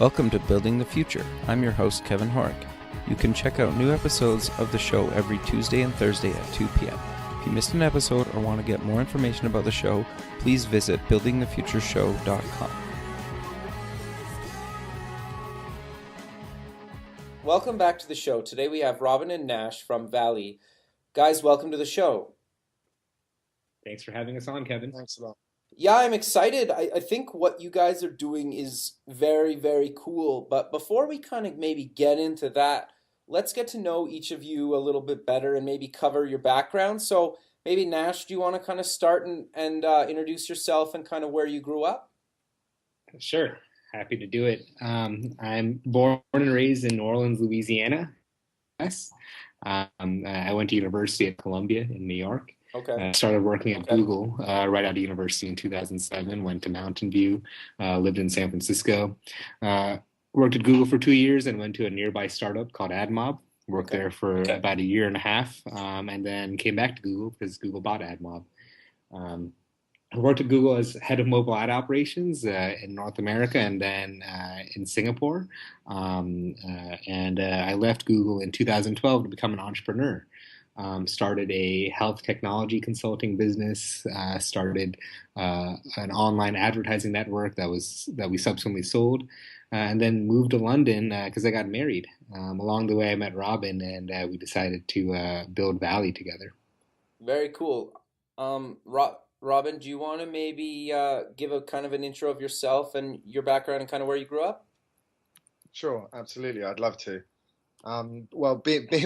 Welcome to Building the Future. I'm your host, Kevin Horick. You can check out new episodes of the show every Tuesday and Thursday at 2 p.m. If you missed an episode or want to get more information about the show, please visit buildingthefutureshow.com. Welcome back to the show. Today we have Robin and Nash from Valley. Guys, welcome to the show. Thanks for having us on, Kevin. Thanks a lot. Yeah, I'm excited. I think what you guys are doing is very, very cool. But before we kind of maybe get into that, let's get to know each of you a little bit better and maybe cover your background. So maybe Nash, do you want to kind of start and introduce yourself and kind of where you grew up? Sure. Happy to do it. I'm born and raised in New Orleans, Louisiana. Yes. I went to University of Columbia in New York. Okay. Started working at Google right out of university in 2007. Went to Mountain View, lived in San Francisco. Worked at Google for 2 years and went to a nearby startup called AdMob. Worked there for about a year and a half, and then came back to Google because Google bought AdMob. I worked at Google as head of mobile ad operations in North America and then in Singapore. I left Google in 2012 to become an entrepreneur. Started a health technology consulting business, started an online advertising network that we subsequently sold, and then moved to London because I got married. Along the way, I met Robin, and we decided to build Valley together. Very cool. Robin, do you want to maybe give a kind of an intro of yourself and your background and kind of where you grew up? Sure, absolutely. I'd love to.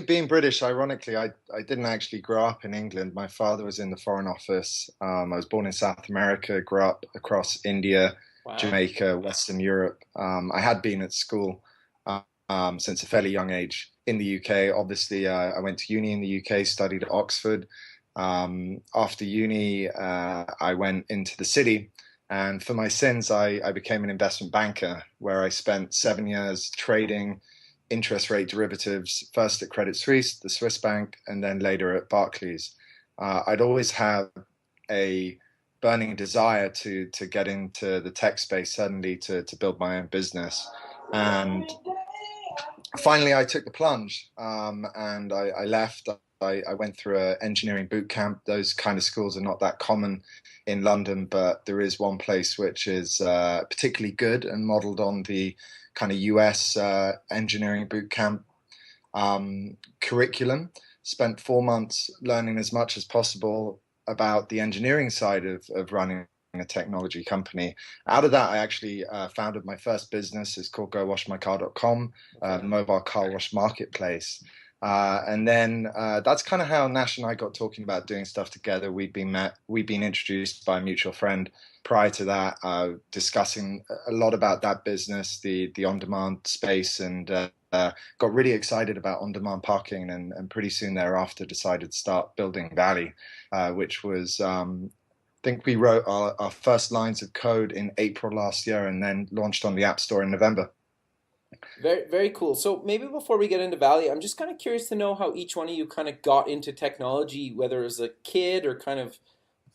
Being British, ironically, I didn't actually grow up in England. My father was in the Foreign Office. I was born in South America, grew up across India, Jamaica, Western Europe. I had been at school since a fairly young age in the UK. Obviously, I went to uni in the UK, studied at Oxford. After uni, I went into the city. And for my sins, I became an investment banker, where I spent 7 years trading interest rate derivatives, first at Credit Suisse, the Swiss bank, and then later at Barclays. I'd always had a burning desire to get into the tech space, certainly to build my own business. And finally, I took the plunge and I left. I went through an engineering boot camp. Those kind of schools are not that common in London, but there is one place which is particularly good and modeled on the kind of US engineering boot camp curriculum. Spent 4 months learning as much as possible about the engineering side of running a technology company. Out of that, I actually founded my first business. It's called GoWashMyCar.com, mobile car wash marketplace. And then that's kind of how Nash and I got talking about doing stuff together. We'd been introduced by a mutual friend prior to that, discussing a lot about that business, the on-demand space, and got really excited about on-demand parking. And pretty soon thereafter decided to start building Valley, which was, I think we wrote our first lines of code in April last year and then launched on the App Store in November. Very, very cool. So maybe before we get into Valley, I'm just kind of curious to know how each one of you kind of got into technology, whether as a kid or kind of,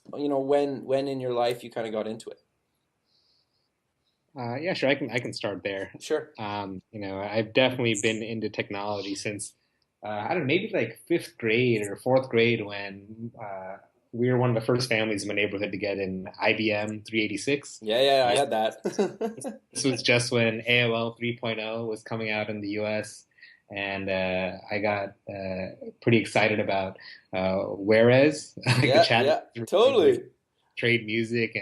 when in your life you kind of got into it. Yeah, sure. I can start there. Sure. I've definitely been into technology since I don't know, maybe like fifth grade or fourth grade when we were one of the first families in my neighborhood to get an IBM 386. Yeah, I had that. This was just when AOL 3.0 was coming out in the US, and I got pretty excited about Whereas. Totally. Trade music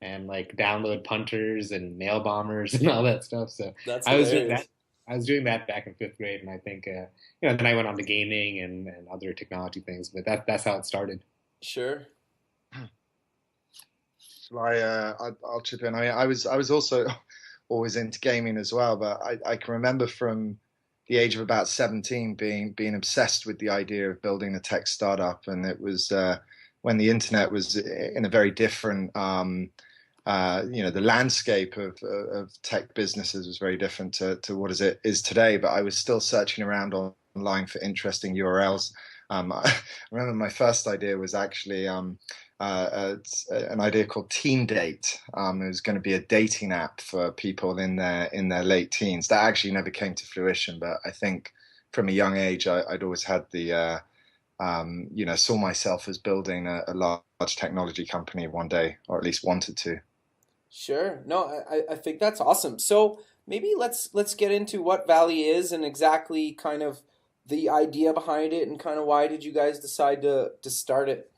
and like download punters and mail bombers and all that stuff. So That's I was hilarious. doing that. I was doing that back in fifth grade, and I think then I went on to gaming and other technology things. But that's how it started. Sure. I'll chip in. I mean, I was also always into gaming as well, but I can remember from the age of about 17 being obsessed with the idea of building a tech startup, and it was when the internet was in a very different, the landscape of tech businesses was very different to what it is today. But I was still searching around online for interesting URLs. I remember my first idea was actually an idea called Teen Date. It was going to be a dating app for people in their late teens. That actually never came to fruition, but I think from a young age, I'd always had the saw myself as building a large technology company one day, or at least wanted to. Sure. No, I think that's awesome. So maybe let's get into what Valley is and exactly kind of the idea behind it and kind of why did you guys decide to start it?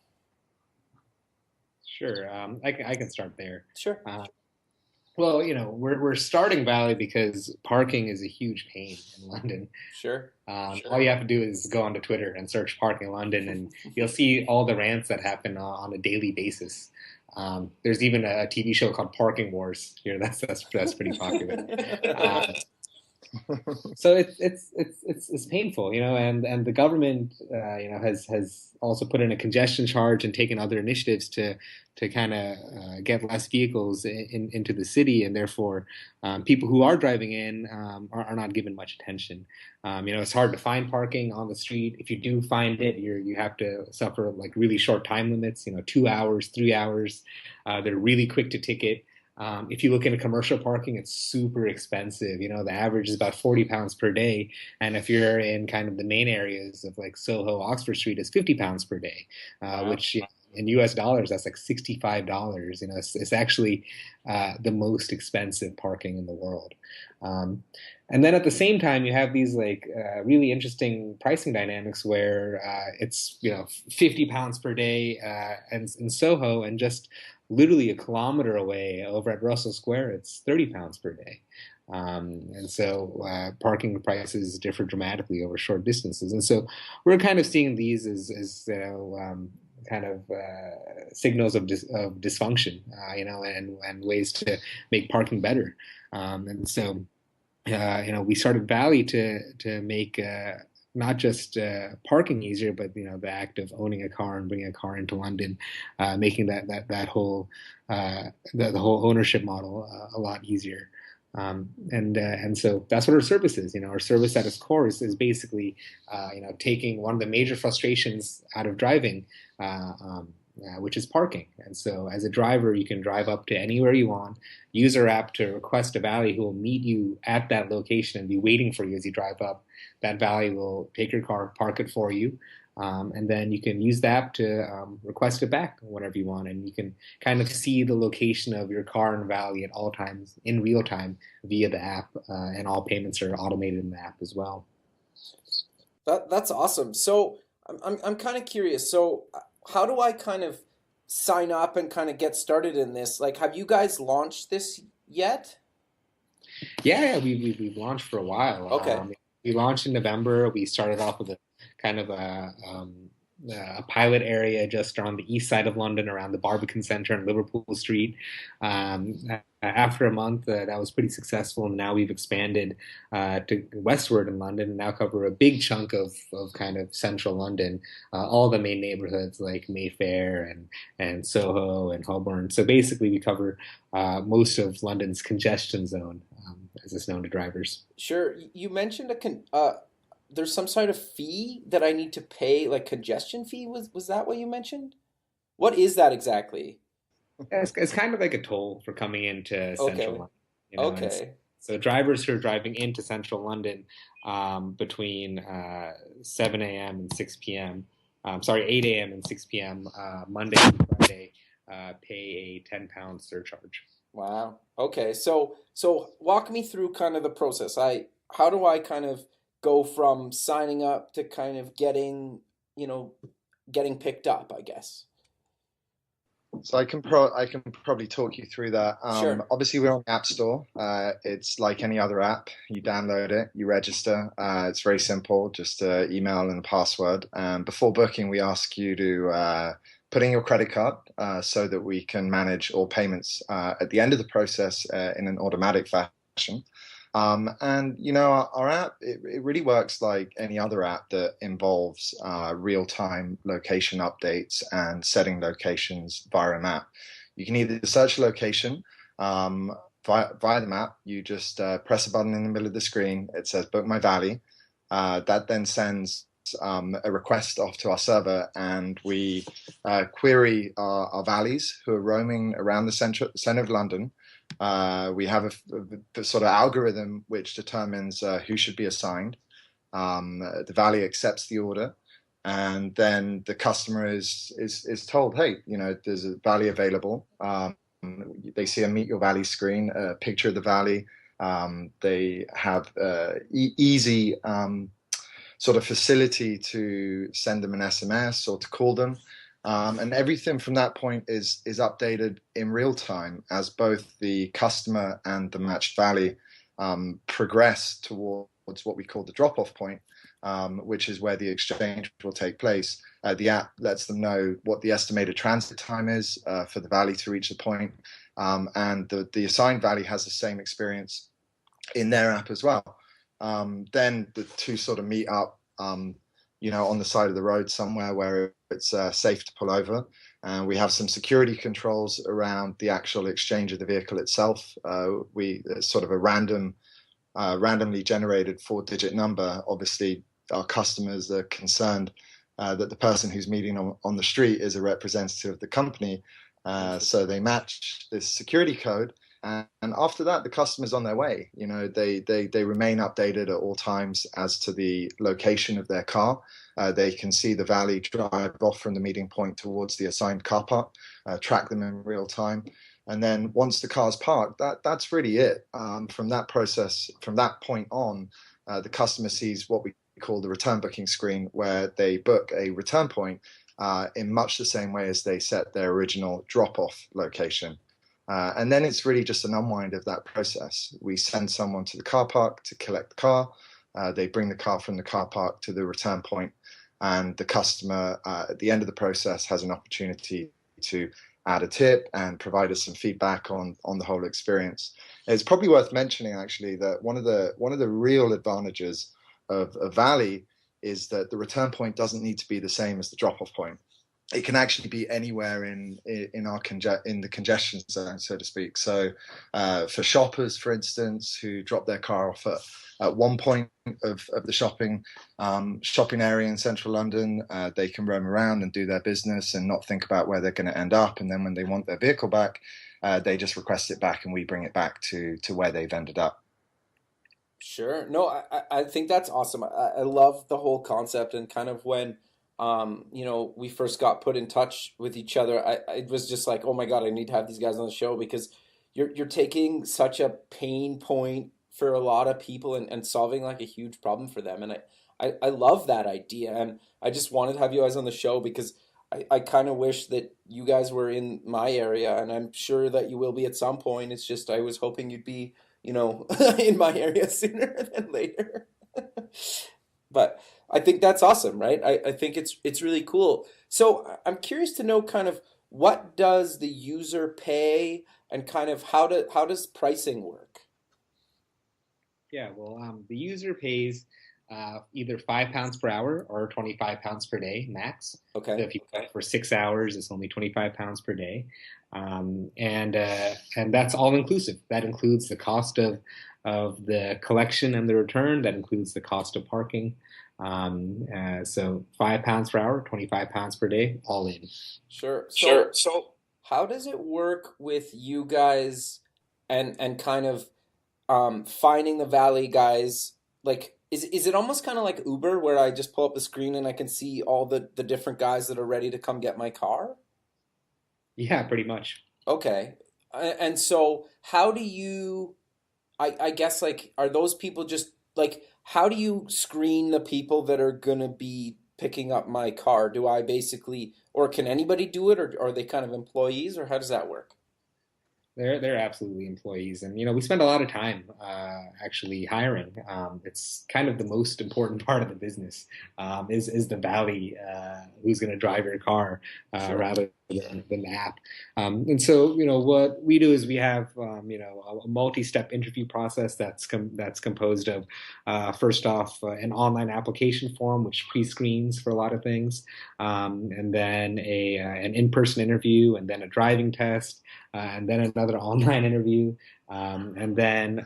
Sure. I can start there. Sure. Uh, well, we're starting Valley because parking is a huge pain in London. Sure. All you have to do is go onto Twitter and search parking London, and you'll see all the rants that happen on a daily basis. There's even a TV show called Parking Wars here. That's pretty popular. Uh, so it's painful, and the government, has also put in a congestion charge and taken other initiatives to kind of get less vehicles into the city, and therefore people who are driving in are not given much attention. It's hard to find parking on the street. If you do find it, you have to suffer like really short time limits. 2 hours, 3 hours. They're really quick to ticket. If you look into commercial parking, it's super expensive. The average is about £40 per day. And if you're in kind of the main areas of like Soho, Oxford Street, it's £50 per day, Wow. which in US dollars, that's like $65. It's actually the most expensive parking in the world. Um, and then at the same time, you have these like really interesting pricing dynamics where it's £50 per day and in Soho, and just literally a kilometer away over at Russell Square, it's £30 per day. And so parking prices differ dramatically over short distances. And so we're kind of seeing these as kind of signals of dysfunction, and ways to make parking better. And so we started Valley to make not just parking easier, but the act of owning a car and bringing a car into London, making that whole the whole ownership model a lot easier. And so that's what our service is. Our service at its core is basically taking one of the major frustrations out of driving, which is parking. And so as a driver, you can drive up to anywhere you want, use our app to request a valet who will meet you at that location and be waiting for you as you drive up. That valet will take your car, park it for you. And then you can use the app to request it back whenever you want. And you can kind of see the location of your car and valet at all times in real time via the app. And all payments are automated in the app as well. That's awesome. So I'm kind of curious. So how do I kind of sign up and kind of get started in this? Like, have you guys launched this yet? Yeah, we've launched for a while. Okay. We launched in November. We started off with a kind of a pilot area just on the east side of London, around the Barbican Centre and Liverpool Street. After a month, that was pretty successful, and now we've expanded to westward in London, and now cover a big chunk of kind of central London, all the main neighborhoods like Mayfair and Soho and Holborn. So basically, we cover most of London's congestion zone, as it's known to drivers. Sure. You mentioned there's some sort of fee that I need to pay, like congestion fee. Was that what you mentioned? What is that exactly? Yeah, it's kind of like a toll for coming into central Okay. London, and Okay. so drivers who are driving into central London between 7 a.m. and 6 p.m. Sorry, 8 a.m. and 6 p.m. Monday and Friday pay a £10 surcharge. Wow. Okay. So walk me through kind of the process. How do I kind of go from signing up to kind of you know, getting picked up, I guess. So I can probably talk you through that. Sure. Obviously, we're on the App Store. It's like any other app. You download it, you register. It's very simple, just email and a password. Before booking, we ask you to put in your credit card so that we can manage all payments at the end of the process in an automatic fashion. And our app, it really works like any other app that involves real-time location updates and setting locations via a map. You can either search a location via the map. You just press a button in the middle of the screen. It says book my valley. That then sends a request off to our server, and we query our valleys who are roaming around the center of London. We have a sort of algorithm which determines who should be assigned. The valley accepts the order, and then the customer is told, hey, there's a valley available. They see a Meet Your Valley screen, a picture of the valley. They have easy sort of facility to send them an SMS or to call them. And everything from that point is updated in real time as both the customer and the matched valley progress towards what we call the drop-off point, which is where the exchange will take place. The app lets them know what the estimated transit time is for the valley to reach the point. And the assigned valley has the same experience in their app as well. Then the two sort of meet up, on the side of the road somewhere where it's safe to pull over. And we have some security controls around the actual exchange of the vehicle itself. Sort of a randomly generated 4-digit number. Obviously, our customers are concerned that the person who's meeting on the street is a representative of the company. So they match this security code. And after that, the customer's on their way. They remain updated at all times as to the location of their car. They can see the valley drive off from the meeting point towards the assigned car park, track them in real time. And then once the car's parked, that's really it. From that point on, the customer sees what we call the return booking screen, where they book a return point in much the same way as they set their original drop-off location. And then it's really just an unwind of that process. We send someone to the car park to collect the car. They bring the car from the car park to the return point, and the customer at the end of the process has an opportunity to add a tip and provide us some feedback on the whole experience. It's probably worth mentioning, actually, that one of the real advantages of a valley is that the return point doesn't need to be the same as the drop-off point. It can actually be anywhere in the congestion zone, so to speak. So for shoppers, for instance, who drop their car off at one point of the shopping area in central London, they can roam around and do their business and not think about where they're going to end up. And then when they want their vehicle back, they just request it back and we bring it back to where they've ended up. Sure. No, I think that's awesome. I love the whole concept, and kind of when we first got put in touch with each other, it was just like, oh my God, I need to have these guys on the show, because you're taking such a pain point for a lot of people and solving like a huge problem for them. And I love that idea. And I just wanted to have you guys on the show because I kind of wish that you guys were in my area, and I'm sure that you will be at some point. It's just I was hoping you'd be, in my area sooner than later. But I think that's awesome, right? I think it's really cool. So I'm curious to know kind of what does the user pay, and kind of how does pricing work? Yeah, well, the user pays either £5 per hour or £25 per day max. Okay. So if you cut for 6 hours, it's only £25 per day, and that's all inclusive. That includes the cost of the collection and the return. That includes the cost of parking. So £5 per hour, £25 per day, all in. Sure. So How does it work with you guys, and kind of finding the valley guys? Like, is it almost kind of like Uber, where I just pull up the screen and I can see all the different guys that are ready to come get my car? Yeah, pretty much. Okay. And so how do you, I guess, like, are those people just like, how do you screen the people that are gonna be picking up my car? Do I basically, or can anybody do it, or are they kind of employees, or how does that work? They're absolutely employees, and we spend a lot of time actually hiring. It's kind of the most important part of the business, is the valley, who's going to drive your car, Sure. rather than the app. And so what we do is we have a multi-step interview process that's composed of, first off, an online application form which pre-screens for a lot of things, and then an in-person interview, and then a driving test, and then another online interview, and then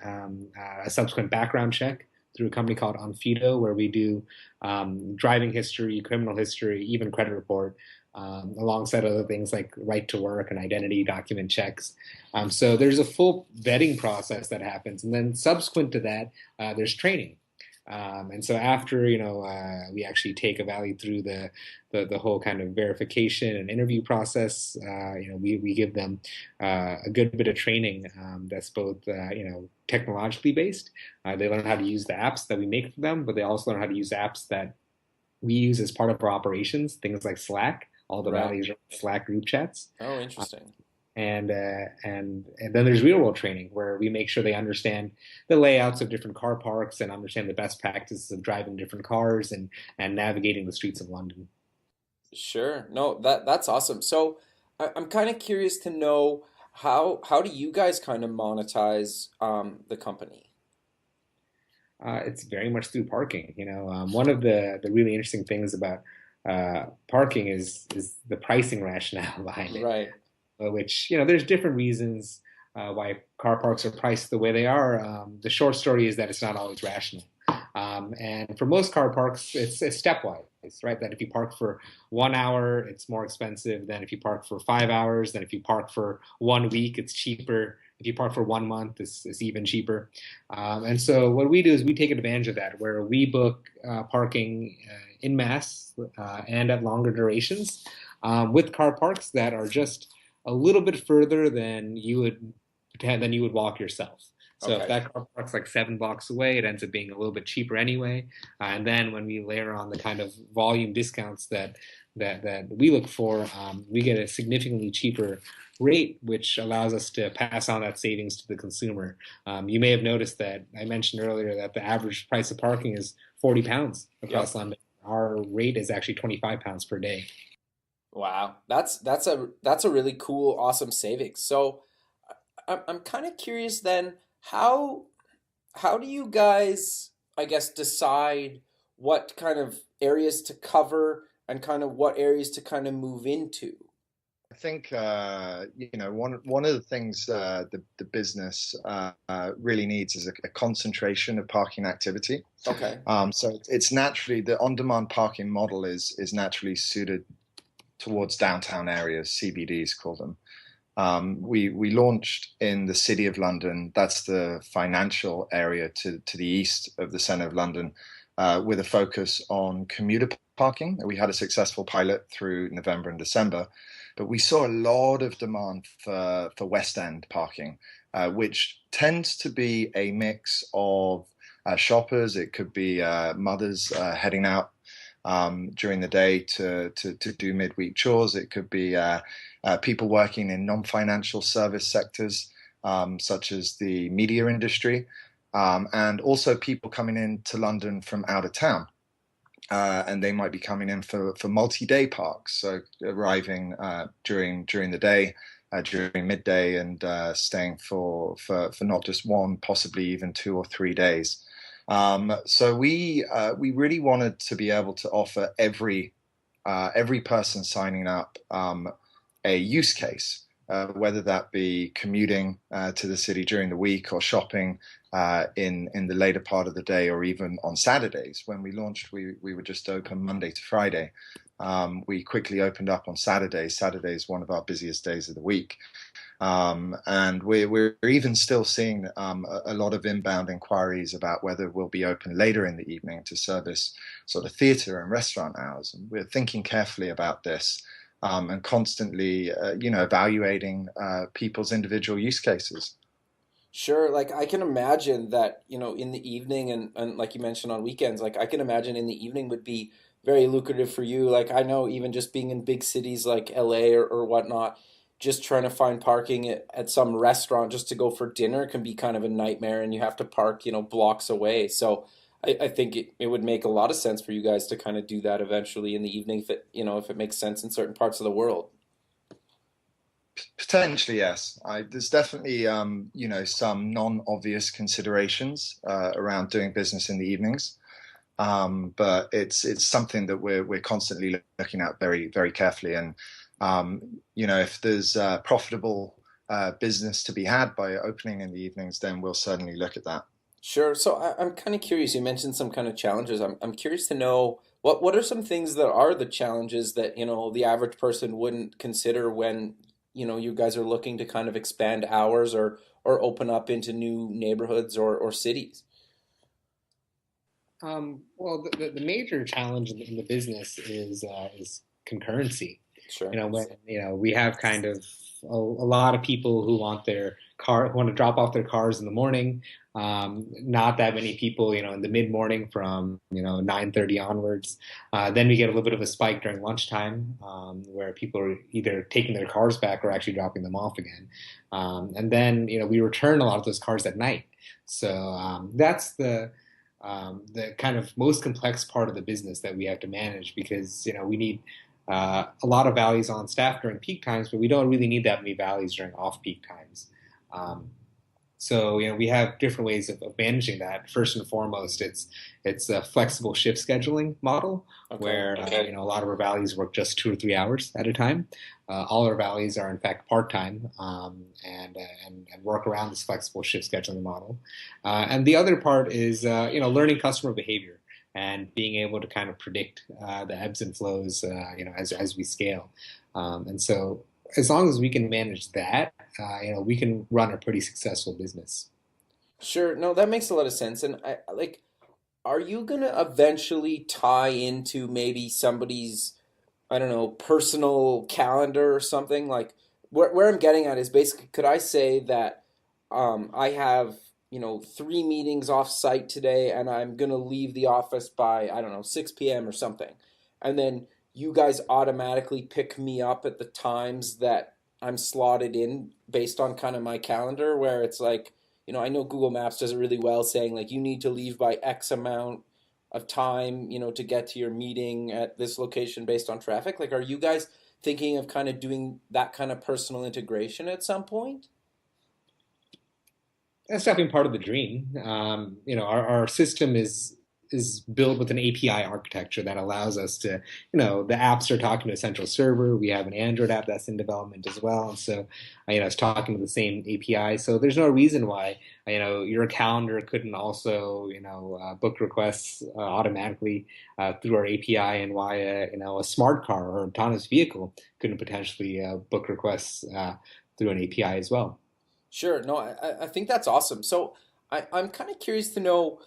a subsequent background check through a company called Onfido, where we do driving history, criminal history, even credit report, alongside other things like right to work and identity document checks. So there's a full vetting process that happens, and then subsequent to that, there's training. And so after, we actually take a valley through the whole kind of verification and interview process. We give them a good bit of training that's both, technologically based. They learn how to use the apps that we make for them, but they also learn how to use apps that we use as part of our operations, things like Slack. All the Right. rallies are Slack group chats. Oh, interesting. And then there's real world training where we make sure they understand the layouts of different car parks and understand the best practices of driving different cars and navigating the streets of London. Sure. No, that's awesome. So I'm kind of curious to know how do you guys kind of monetize the company? It's very much through parking. One of the really interesting things about parking is the pricing rationale behind it. Right. Which, there's different reasons why car parks are priced the way they are. The short story is that it's not always rational. And for most car parks, it's stepwise, right? That if you park for 1 hour, it's more expensive than if you park for 5 hours. Then if you park for 1 week, it's cheaper. If you park for 1 month, it's even cheaper. And so what we do is we take advantage of that, where we book parking in mass and at longer durations with car parks that are just a little bit further than you would walk yourself. So if Okay. that car park's like 7 blocks away, it ends up being a little bit cheaper anyway. And then when we layer on the kind of volume discounts that we look for, we get a significantly cheaper rate, which allows us to pass on that savings to the consumer. You may have noticed that I mentioned earlier that the average price of parking is £40 across Yep. London. Our rate is actually £25 per day. Wow. That's a really cool, awesome savings. So I'm kind of curious then, how how do you guys, I guess, decide what kind of areas to cover and kind of what areas to kind of move into? I think one of the things the business really needs is a concentration of parking activity. Okay. So it's naturally the on-demand parking model is naturally suited towards downtown areas, CBDs call them. We launched in the City of London. That's the financial area to the east of the centre of London, with a focus on commuter parking. We had a successful pilot through November and December, but we saw a lot of demand for West End parking, which tends to be a mix of shoppers. It could be mothers heading out during the day to do midweek chores. It could be people working in non-financial service sectors, such as the media industry, and also people coming into London from out of town. And they might be coming in for multi-day parks, so arriving during the day, during midday, and staying for not just one, possibly even 2 or 3 days. So we really wanted to be able to offer every person signing up a use case, whether that be commuting to the city during the week or shopping in the later part of the day, or even on Saturdays. When we launched, we were just open Monday to Friday. We quickly opened up on Saturdays. Saturday is one of our busiest days of the week. And we're even still seeing a lot of inbound inquiries about whether we'll be open later in the evening to service sort of theatre and restaurant hours. And we're thinking carefully about this, and constantly, evaluating people's individual use cases. Sure, like I can imagine that, in the evening and like you mentioned on weekends, like I can imagine in the evening would be very lucrative for you. Like I know even just being in big cities like LA or whatnot, just trying to find parking at some restaurant just to go for dinner can be kind of a nightmare and you have to park, blocks away. So I think it would make a lot of sense for you guys to kind of do that eventually in the evening if it makes sense in certain parts of the world. Potentially, yes. There's definitely, some non-obvious considerations around doing business in the evenings, but it's something that we're constantly looking at very, very carefully. And if there's profitable business to be had by opening in the evenings, then we'll certainly look at that. Sure. So I'm kind of curious. You mentioned some kind of challenges. I'm curious to know what are some things that are the challenges that, the average person wouldn't consider when, you guys are looking to kind of expand hours or open up into new neighborhoods or cities. Well, the major challenge in the business is concurrency. Sure. When we have kind of a lot of people who want their car, who want to drop off their cars in the morning. Not that many people, in the mid morning from 9:30 onwards. Then we get a little bit of a spike during lunchtime, where people are either taking their cars back or actually dropping them off again. And then we return a lot of those cars at night. So that's the kind of most complex part of the business that we have to manage because we need a lot of valleys on staff during peak times, but we don't really need that many valleys during off-peak times. Um, so we have different ways of managing that. First and foremost, it's a flexible shift scheduling model Okay. where a lot of our valleys work just 2 or 3 hours at a time. All our valleys are in fact part-time and work around this flexible shift scheduling model. And the other part is learning customer behavior and being able to kind of predict the ebbs and flows as we scale. And so as long as we can manage that, we can run a pretty successful business. Sure. No, that makes a lot of sense. And are you gonna eventually tie into maybe somebody's, I don't know, personal calendar or something? Like where I'm getting at is basically, could I say that I have, 3 meetings off site today and I'm gonna leave the office by, I don't know, 6 p.m. or something. And then you guys automatically pick me up at the times that I'm slotted in based on kind of my calendar, where it's like, I know Google Maps does it really well saying like you need to leave by X amount of time, to get to your meeting at this location based on traffic. Like, are you guys thinking of kind of doing that kind of personal integration at some point? That's definitely part of the dream. Our system is built with an API architecture that allows us to, the apps are talking to a central server. We have an Android app that's in development as well. And so, it's talking to the same API. So there's no reason why, your calendar couldn't also, book requests automatically through our API and why, a smart car or autonomous vehicle couldn't potentially book requests through an API as well. Sure. No, I think that's awesome. So I'm kind of curious to know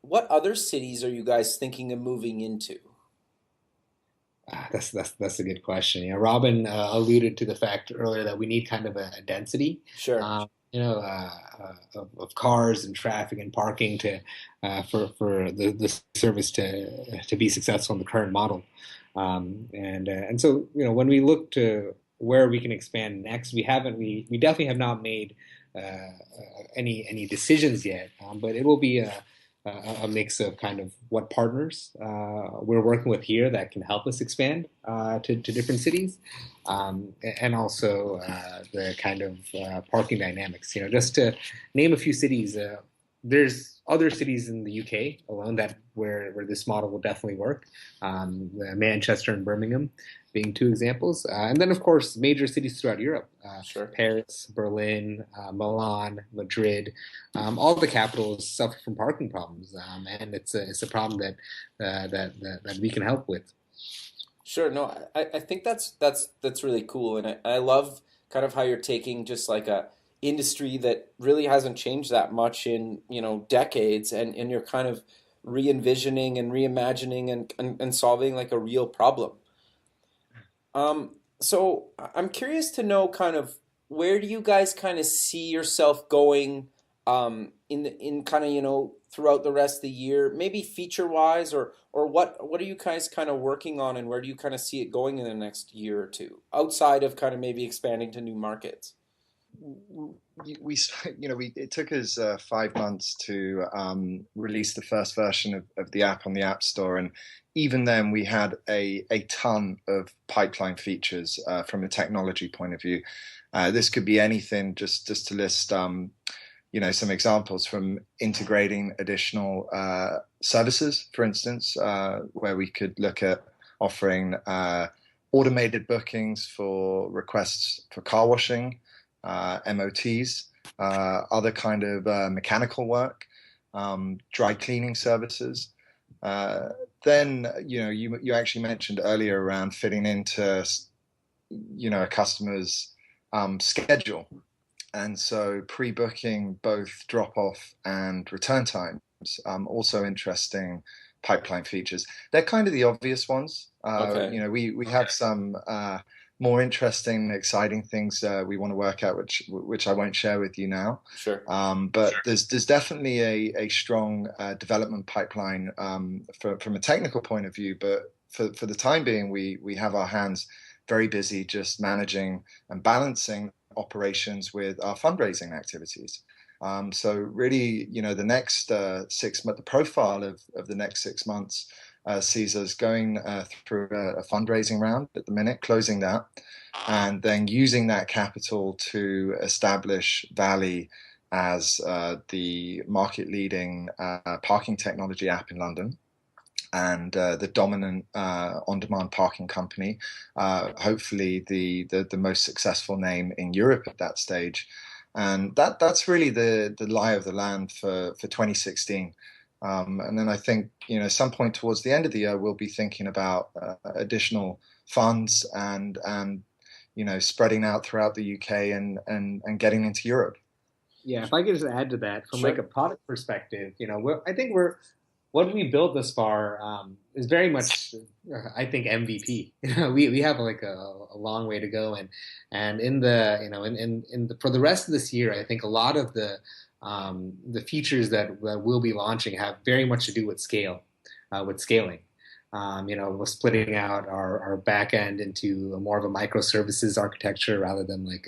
what other cities are you guys thinking of moving into? That's a good question. Robin alluded to the fact earlier that we need kind of a density, Sure. of cars and traffic and parking to for the service to be successful in the current model. And so when we look to where we can expand next, we definitely have not made any decisions yet, but it will be a mix of kind of what partners we're working with here that can help us expand to different cities, and also the kind of parking dynamics. Just to name a few cities, there's other cities in the UK alone that where this model will definitely work. Manchester and Birmingham being two examples, and then of course major cities throughout Europe, Sure. Paris, Berlin, Milan, Madrid. All the capitals suffer from parking problems, and it's a problem that we can help with. Sure. No, I think that's really cool, and I love kind of how you're taking just like a industry that really hasn't changed that much in decades, and you're kind of re-envisioning and reimagining and solving like a real problem. So I'm curious to know kind of where do you guys kind of see yourself going in kind of throughout the rest of the year, maybe feature wise, or what are you guys kind of working on, and where do you kind of see it going in the next year or two outside of kind of maybe expanding to new markets? we it took us 5 months to release the first version of the app on the App Store, and even then we had a ton of pipeline features from a technology point of view. This could be anything, just to list some examples, from integrating additional services, for instance, where we could look at offering automated bookings for requests for car washing, MOTs, other kind of mechanical work. dry cleaning services. Uh, then, you actually mentioned earlier around fitting into, a customer's schedule. And so pre-booking both drop-off and return times, also interesting pipeline features. They're kind of the obvious ones. Okay. We have some more interesting, exciting things we want to work out, which I won't share with you now. Sure. But there's definitely a strong development pipeline from a technical point of view. But for the time being, we have our hands very busy just managing and balancing operations with our fundraising activities. So really, the next 6 months, the profile of the next 6 months sees us going through a fundraising round at the minute, closing that, and then using that capital to establish Valley as the market-leading parking technology app in London and the dominant on-demand parking company, hopefully the most successful name in Europe at that stage. And that's really the lie of the land for 2016. And then I think, some point towards the end of the year, we'll be thinking about additional funds and spreading out throughout the UK and getting into Europe. Yeah, if I could just add to that, from like a Sure. product perspective, I think we're what we built thus far is very much, I think, MVP. We have like a long way to go, and in the for the rest of this year, I think a lot of the features that we'll be launching have very much to do with scaling. We're splitting out our back end into more of a microservices architecture rather than like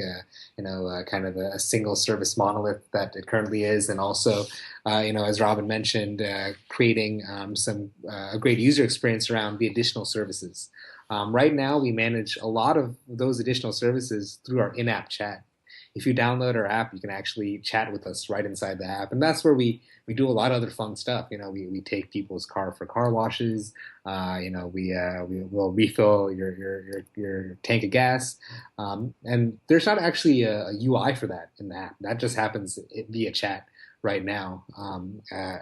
kind of a single service monolith that it currently is, and also, as Robin mentioned, creating a great user experience around the additional services. Right now, we manage a lot of those additional services through our in-app chat. If you download our app, you can actually chat with us right inside the app, and that's where we do a lot of other fun stuff. We take people's car for car washes. We will refill your tank of gas, and there's not actually a UI for that in the app. That just happens via chat right now.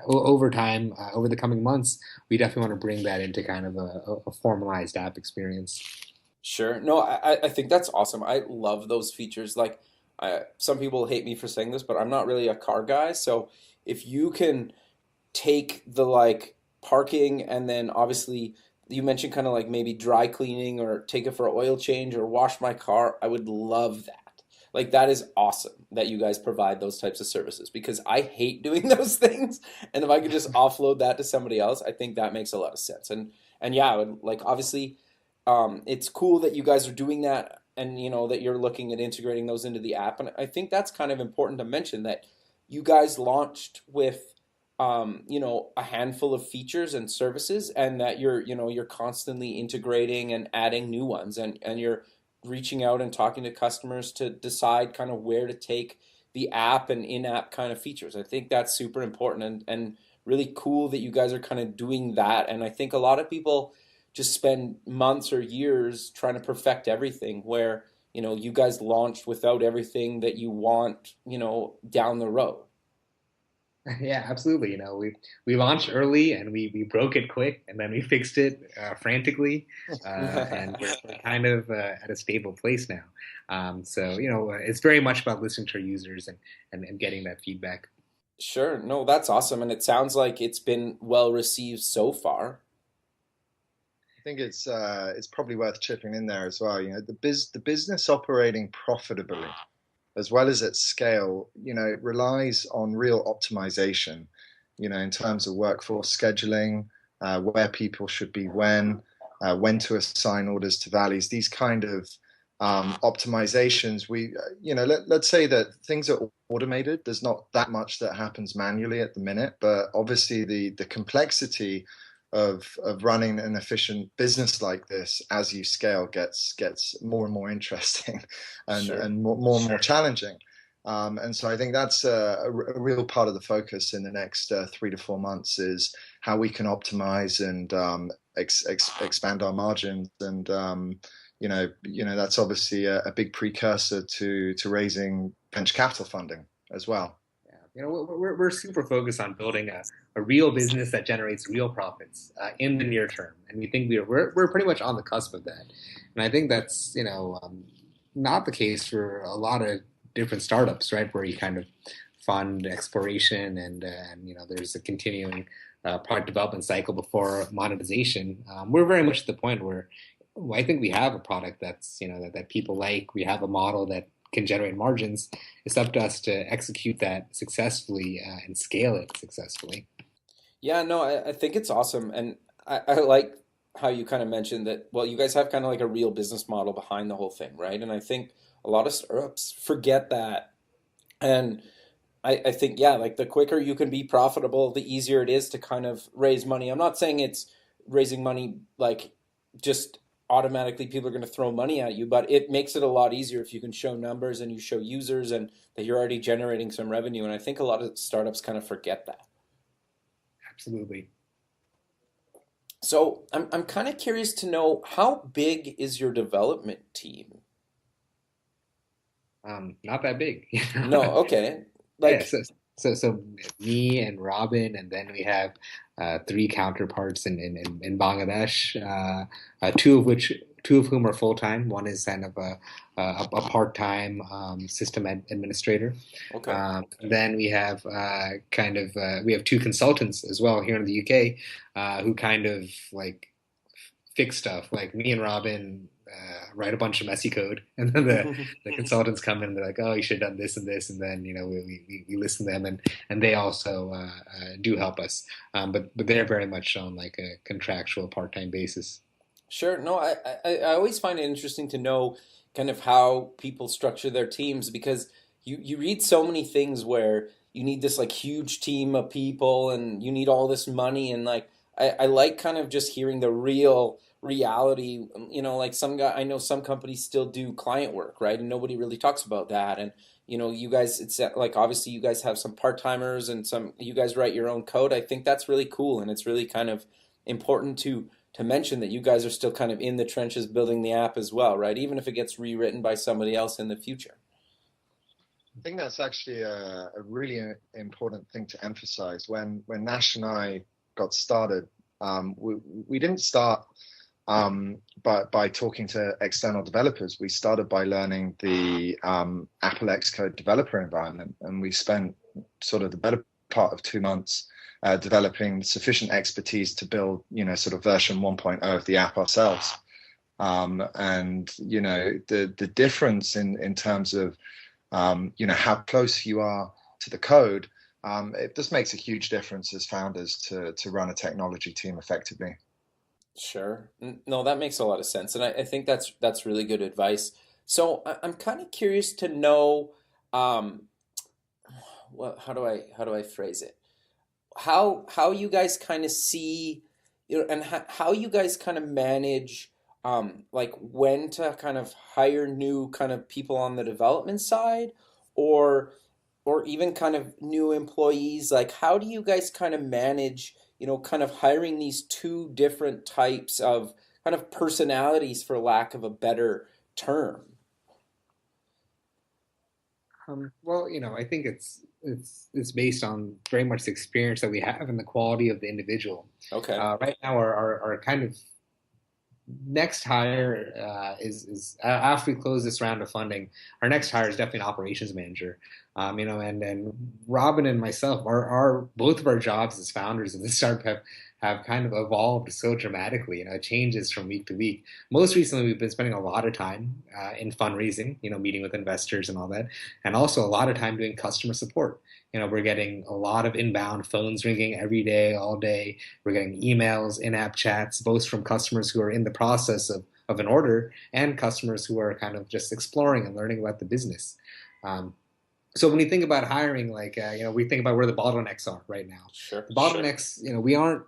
Over time, over the coming months, we definitely want to bring that into kind of a formalized app experience. Sure. No, I think that's awesome. I love those features. Like, some people hate me for saying this, but I'm not really a car guy. So if you can take the like parking and then obviously you mentioned kind of like maybe dry cleaning or take it for an oil change or wash my car, I would love that. Like that is awesome that you guys provide those types of services because I hate doing those things. And if I could just offload that to somebody else, I think that makes a lot of sense. And yeah, I would, like obviously it's cool that you guys are doing that and that you're looking at integrating those into the app. And I think that's kind of important to mention that you guys launched with a handful of features and services and that you're constantly integrating and adding new ones and you're reaching out and talking to customers to decide kind of where to take the app and in-app kind of features. I think that's super important and really cool that you guys are kind of doing that. And I think a lot of people just spend months or years trying to perfect everything where, you guys launched without everything that you want, down the road. Yeah, absolutely. We launched early and we broke it quick, and then we fixed it frantically, and we're kind of at a stable place now. So it's very much about listening to our users and getting that feedback. Sure. No, that's awesome. And it sounds like it's been well received so far. I think it's probably worth chipping in there as well. The business operating profitably as well as at scale, it relies on real optimization, in terms of workforce scheduling, where people should be when to assign orders to valleys, these kind of optimizations. Let's say that things are automated. There's not that much that happens manually at the minute, but obviously the complexity of running an efficient business like this as you scale gets more and more interesting and Sure. more and more challenging. And so I think that's a real part of the focus in the next 3 to 4 months is how we can optimize and expand our margins. And that's obviously a big precursor to raising venture capital funding as well. we're super focused on building a real business that generates real profits in the near term, and we think we're pretty much on the cusp of that. And I think that's not the case for a lot of different startups, right? Where you kind of fund exploration and there's a continuing product development cycle before monetization. We're very much at the point where I think we have a product that's that people like. We have a model that can generate margins. It's up to us to execute that successfully and scale it successfully. Yeah, no, I think it's awesome. And I like how you kind of mentioned that, well, you guys have kind of like a real business model behind the whole thing, right? And I think a lot of startups forget that. And I think, yeah, like the quicker you can be profitable, the easier it is to kind of raise money. I'm not saying it's raising money like just automatically people are going to throw money at you, but it makes it a lot easier if you can show numbers and you show users and that you're already generating some revenue. And I think a lot of startups kind of forget that. Absolutely. So I'm kind of curious to know how big is your development team? Not that big. No, okay. Yeah, Like, so me and Robin, and then we have three counterparts in Bangladesh, two of whom are full time. One is kind of a part time system administrator. okay. Then we have we have two consultants as well here in the UK who kind of like fix stuff. Like me and Robin write a bunch of messy code, and then the consultants come in and they're like, "Oh, you should have done this and this," and then we listen to them, and they also do help us, but they're very much on like a contractual part time basis. Sure. No, I always find it interesting to know kind of how people structure their teams because you read so many things where you need this like huge team of people and you need all this money and like I like kind of just hearing the real reality. Like some guy I know some companies still do client work, right? And nobody really talks about that. And you guys, it's like obviously you guys have some part-timers and some you guys write your own code. I think that's really cool and it's really kind of important to mention that you guys are still kind of in the trenches building the app as well, right? Even if it gets rewritten by somebody else in the future. I think that's actually a really important thing to emphasize. When Nash and I got started, we didn't start by talking to external developers. We started by learning the Apple Xcode developer environment, and we spent sort of the better part of 2 months developing sufficient expertise to build, sort of version 1.0 of the app ourselves. And the difference in terms of how close you are to the code, it just makes a huge difference as founders to run a technology team effectively. Sure. No, that makes a lot of sense, and I think that's really good advice. So I'm kind of curious to know, um, how do I phrase it? How you guys kind of see, and how you guys kind of manage, like when to kind of hire new kind of people on the development side, or or even kind of new employees. Like, how do you guys kind of manage, kind of hiring these two different types of kind of personalities, for lack of a better term? Well, I think it's based on very much the experience that we have and the quality of the individual. Okay. Right now, our kind of next hire is after we close this round of funding, our next hire is definitely an operations manager. And Robin and myself, our both of our jobs as founders of the startup have kind of evolved so dramatically. It changes from week to week. Most recently, we've been spending a lot of time in fundraising, meeting with investors and all that, and also a lot of time doing customer support. We're getting a lot of inbound phones ringing every day, all day. We're getting emails, in-app chats, both from customers who are in the process of an order and customers who are kind of just exploring and learning about the business. Um, so when we think about hiring, like we think about where the bottlenecks are right now. Sure. The bottlenecks, we aren't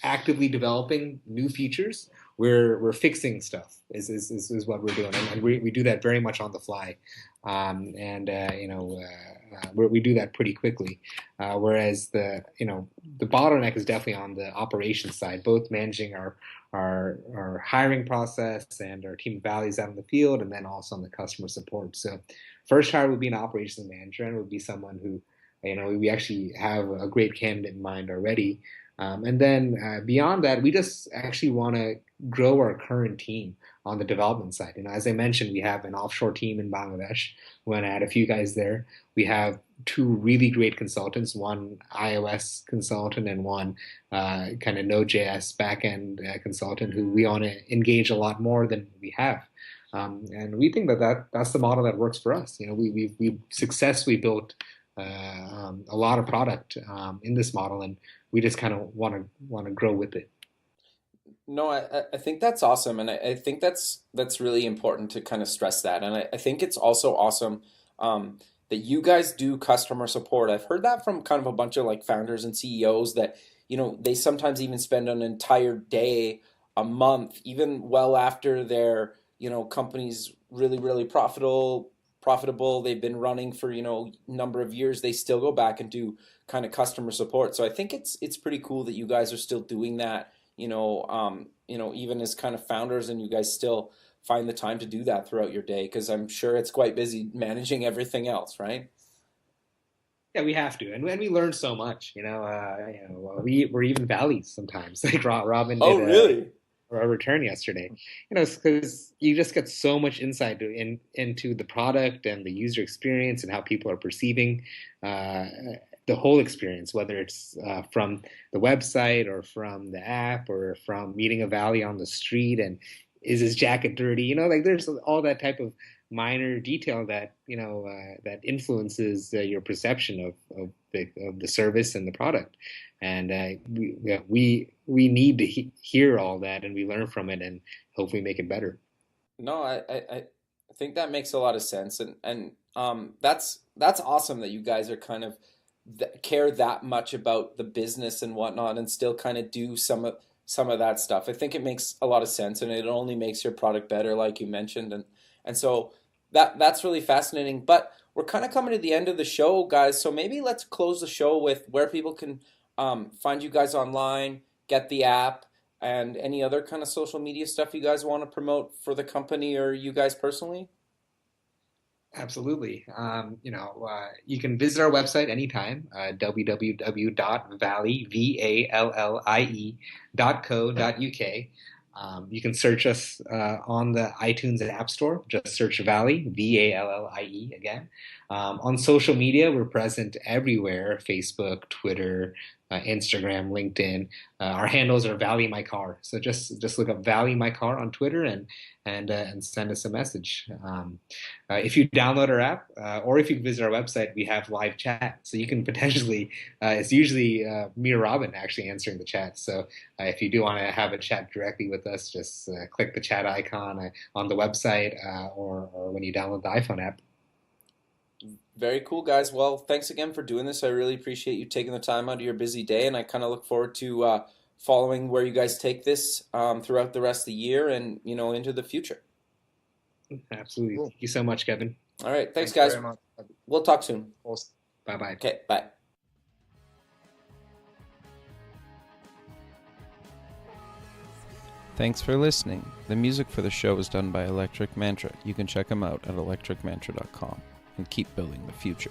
actively developing new features. We're fixing stuff is what we're doing, and we do that very much on the fly, and we do that pretty quickly. Whereas the bottleneck is definitely on the operations side, both managing our hiring process and our team values out in the field, and then also on the customer support. So, first hire would be an operations manager, and it would be someone who We actually have a great candidate in mind already. And then beyond that, we just actually want to grow our current team on the development side. As I mentioned, we have an offshore team in Bangladesh. We want to add a few guys there. We have two really great consultants, one iOS consultant and one kind of Node.js backend consultant who we want to engage a lot more than we have. And we think that's the model that works for us. We've successfully built a lot of product in this model, and we just kind of want to grow with it. No, I think that's awesome, and I think that's really important to kind of stress that. And I think it's also awesome that you guys do customer support. I've heard that from kind of a bunch of like founders and CEOs that they sometimes even spend an entire day, a month, even well after their company's really profitable. They've been running for number of years. They still go back and do kind of customer support. So I think it's pretty cool that you guys are still doing that. Even as kind of founders, and you guys still find the time to do that throughout your day, because I'm sure it's quite busy managing everything else, right? Yeah, we have to, and we learn so much. We're even valleys sometimes. Like Robin Oh, did really? a return yesterday. Because you just get so much insight into the product and the user experience and how people are perceiving the whole experience, whether it's from the website or from the app or from meeting a valley on the street, and is his jacket dirty? Like there's all that type of minor detail that that influences your perception of the service and the product. And we need to hear all that, and we learn from it, and hopefully make it better. No, I think that makes a lot of sense, and that's awesome that you guys are kind of care that much about the business and whatnot, and still kind of do some of that stuff. I think it makes a lot of sense, and it only makes your product better, like you mentioned, and so that's really fascinating. But we're kind of coming to the end of the show, guys. So maybe let's close the show with where people can find you guys online, get the app, and any other kind of social media stuff you guys want to promote for the company or you guys personally. Absolutely. You can visit our website anytime, www.vallie.co.uk. You can search us on the iTunes App Store. Just search Vallie, Vallie again. On social media, we're present everywhere: Facebook, Twitter, Instagram, LinkedIn. Our handles are Vallie My Car. So just look up Vallie My Car on Twitter and send us a message. If you download our app or if you visit our website, we have live chat. So you can potentially, it's usually me or Robin actually answering the chat. So if you do want to have a chat directly with us, just click the chat icon on the website or when you download the iPhone app. Very cool, guys. Well, thanks again for doing this. I really appreciate you taking the time out of your busy day, and I kind of look forward to following where you guys take this throughout the rest of the year and into the future. Absolutely. Cool. Thank you so much, Kevin. All right, thanks guys. Very much. We'll talk soon. Awesome. Bye-bye. Okay, bye. Thanks for listening. The music for the show is done by Electric Mantra. You can check them out at electricmantra.com and keep building the future.